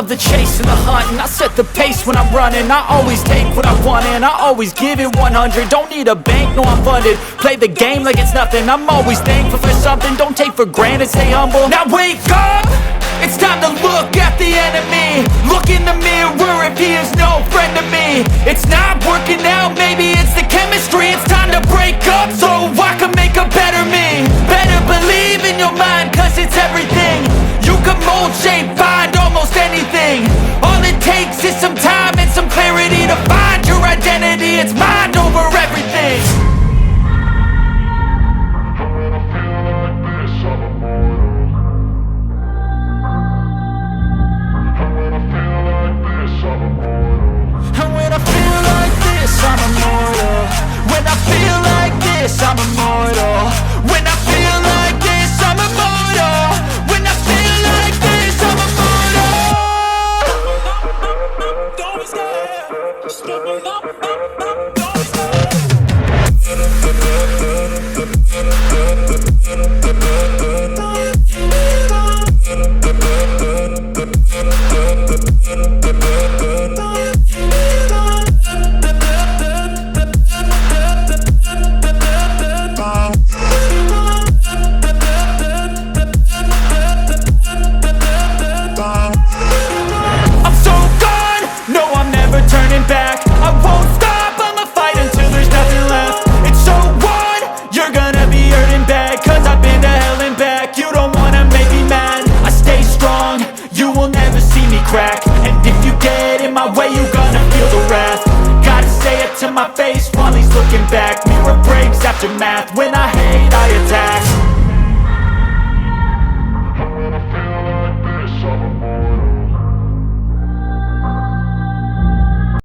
love the chase and the hunt, and I set the pace when I'm running. I always take what I want and I always give it 100. Don't need a bank, no I'm funded. Play the game like it's nothing. I'm always thankful for something. Don't take for granted, stay humble. Now wake up! It's time to look at the enemy. Look in the mirror if he is no friend to me. It's not working out, maybe it's the chemistry. It's time to break up so I can make a better me. Better believe in your mind, cause it's everything. You can mold, shape, find almost anything. All it takes is some time and some clarity to find your identity. It's mind over everything. I'm immortal. When I feel like this, I'm immortal. When I feel like this, I'm immortal. When I feel like this, I'm immortal. Don't stop. Just give me up. To my face while he's looking back. Mirror breaks after math. When I hate, I attack. When I feel like this, I'm immortal.